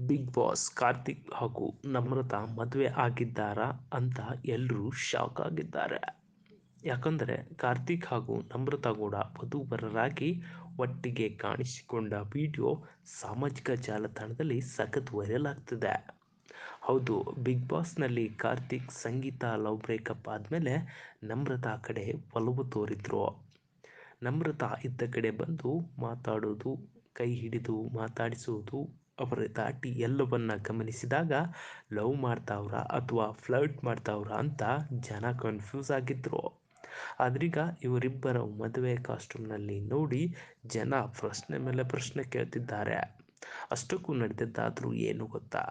Big boss Karthik ಹಾಗೂ ನಮ್ರತಾ ಮದುವೆ ಆಗಿದ್ದಾರಾ ಅಂತ ಎಲ್ಲರೂ ಶಾಕ್ ಆಗಿದ್ದಾರೆ. ಯಾಕಂದರೆ ಕಾರ್ತಿಕ್ ಹಾಗೂ ನಮ್ರತಾ ಕೂಡ ವಧೂವರರಾಗಿ ಒಟ್ಟಿಗೆ ಕಾಣಿಸಿಕೊಂಡ ವಿಡಿಯೋ ಸಾಮಾಜಿಕ ಜಾಲತಾಣದಲ್ಲಿ ಸಖತ್ ವೈರಲ್ ಆಗ್ತಿದೆ. ಹೌದು, ಬಿಗ್ ಬಾಸ್ನಲ್ಲಿ ಕಾರ್ತಿಕ್ ಸಂಗೀತ ಲವ್ ಬ್ರೇಕಪ್ ಆದಮೇಲೆ ನಮ್ರತಾ ಕಡೆ ಒಲವು ತೋರಿದ್ರು. ನಮ್ರತಾ ಇದ್ದ ಕಡೆ ಬಂದು ಮಾತಾಡೋದು, ಕೈ ಹಿಡಿದು ಮಾತಾಡಿಸುವುದು, ಅವರ ದಾಟಿ ಎಲ್ಲವನ್ನ ಗಮನಿಸಿದಾಗ ಲವ್ ಮಾಡ್ತಾವ್ರ ಅಥವಾ ಫ್ಲರ್ಟ್ ಮಾಡ್ತಾವ್ರ ಅಂತ ಜನ ಕನ್ಫ್ಯೂಸ್ ಆಗಿದ್ರು. ಆದ್ರೀಗ ಇವರಿಬ್ಬರ ಮದುವೆ ಕಾಸ್ಟ್ಯೂಮ್ನಲ್ಲಿ ನೋಡಿ ಜನ ಪ್ರಶ್ನೆ ಮೇಲೆ ಪ್ರಶ್ನೆ ಕೇಳ್ತಿದ್ದಾರೆ. ಅಷ್ಟಕ್ಕೂ ನಡೆದಿದ್ದಾದ್ರೂ ಏನು ಗೊತ್ತಾ?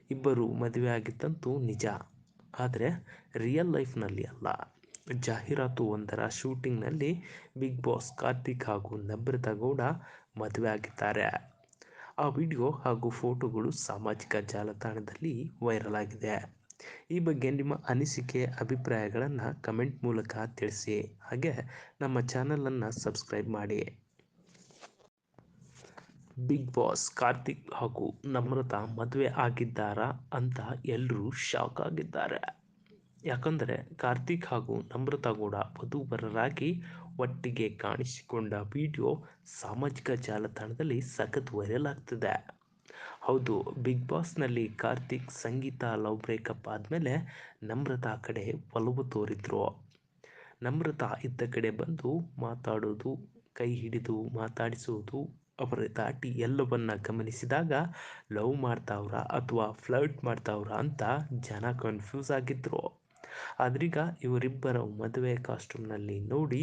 ಇಬ್ಬರು ಮದುವೆ ಆಗಿದ್ದಂತೂ ನಿಜ, ಆದರೆ ರಿಯಲ್ ಲೈಫ್ನಲ್ಲಿ ಅಲ್ಲ. ಜಾಹೀರಾತು ಒಂದರ ಶೂಟಿಂಗ್ನಲ್ಲಿ ಬಿಗ್ ಬಾಸ್ ಕಾರ್ತಿಕ್ ಹಾಗೂ ನಮ್ರತಾ ಗೌಡ ಮದುವೆ ಆಗಿದ್ದಾರೆ. ಆ ವಿಡಿಯೋ ಹಾಗೂ ಫೋಟೋಗಳು ಸಾಮಾಜಿಕ ಜಾಲತಾಣದಲ್ಲಿ ವೈರಲ್ ಆಗಿದೆ. ಈ ಬಗ್ಗೆ ನಿಮ್ಮ ಅನಿಸಿಕೆ ಅಭಿಪ್ರಾಯಗಳನ್ನು ಕಮೆಂಟ್ ಮೂಲಕ ತಿಳಿಸಿ. ಹಾಗೆ ನಮ್ಮ ಚಾನಲನ್ನು ಸಬ್ಸ್ಕ್ರೈಬ್ ಮಾಡಿ. ಬಿಗ್ ಬಾಸ್ ಕಾರ್ತಿಕ್ ಹಾಗೂ ನಮ್ರತಾ ಮದುವೆ ಆಗಿದ್ದಾರಾ ಅಂತ ಎಲ್ಲರೂ ಶಾಕ್ ಆಗಿದ್ದಾರೆ. ಯಾಕಂದರೆ ಕಾರ್ತಿಕ್ ಹಾಗೂ ನಮ್ರತಾ ಕೂಡ ವಧೂವರರಾಗಿ ಒಟ್ಟಿಗೆ ಕಾಣಿಸಿಕೊಂಡ ವಿಡಿಯೋ ಸಾಮಾಜಿಕ ಜಾಲತಾಣದಲ್ಲಿ ಸಖತ್ ವೈರಲ್ ಆಗ್ತಿದೆ. ಹೌದು, ಬಿಗ್ ಬಾಸ್ನಲ್ಲಿ ಕಾರ್ತಿಕ್ ಸಂಗೀತ ಲವ್ ಬ್ರೇಕಪ್ ಆದಮೇಲೆ ನಮ್ರತಾ ಕಡೆ ಒಲವು ತೋರಿದ್ರು. ನಮ್ರತಾ ಇದ್ದ ಕಡೆ ಬಂದು ಮಾತಾಡೋದು, ಕೈ ಹಿಡಿದು ಮಾತಾಡಿಸುವುದು, ಅವರ ದಾಟಿ ಎಲ್ಲವನ್ನ ಗಮನಿಸಿದಾಗ ಲವ್ ಮಾಡ್ತಾವ್ರ ಅಥವಾ ಫ್ಲರ್ಟ್ ಮಾಡ್ತಾವ್ರ ಅಂತ ಜನ ಕನ್ಫ್ಯೂಸ್ ಆಗಿದ್ರು. ಆದ್ರೀಗ ಇವರಿಬ್ಬರ ಮದುವೆ ಕಾಸ್ಟ್ಯೂಮ್ನಲ್ಲಿ ನೋಡಿ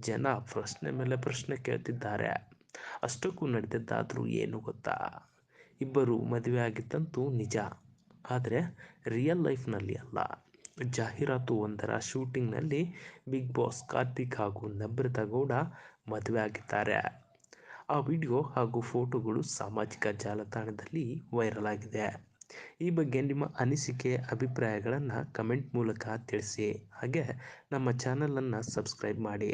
ಜನ ಪ್ರಶ್ನೆ ಮೇಲೆ ಪ್ರಶ್ನೆ ಕೇಳ್ತಿದ್ದಾರೆ. ಅಷ್ಟಕ್ಕೂ ನಡೆದಿದ್ದಾದ್ರೂ ಏನು ಗೊತ್ತಾ? ಇಬ್ಬರು ಮದುವೆ ಆಗಿದ್ದಂತೂ ನಿಜ, ಆದರೆ ರಿಯಲ್ ಲೈಫ್ನಲ್ಲಿ ಅಲ್ಲ. ಜಾಹೀರಾತು ಒಂದರ ಶೂಟಿಂಗ್ನಲ್ಲಿ ಬಿಗ್ ಬಾಸ್ ಕಾರ್ತಿಕ್ ಹಾಗೂ ನಮ್ರತಾ ಗೌಡ ಮದುವೆ ಆಗಿದ್ದಾರೆ. ಆ ವಿಡಿಯೋ ಹಾಗೂ ಫೋಟೋಗಳು ಸಾಮಾಜಿಕ ಜಾಲತಾಣದಲ್ಲಿ ವೈರಲ್ ಆಗಿದೆ. ಈ ಬಗ್ಗೆ ನಿಮ್ಮ ಅನಿಸಿಕೆ ಅಭಿಪ್ರಾಯಗಳನ್ನು ಕಮೆಂಟ್ ಮೂಲಕ ತಿಳಿಸಿ. ಹಾಗೆ ನಮ್ಮ ಚಾನಲನ್ನು ಸಬ್ಸ್ಕ್ರೈಬ್ ಮಾಡಿ.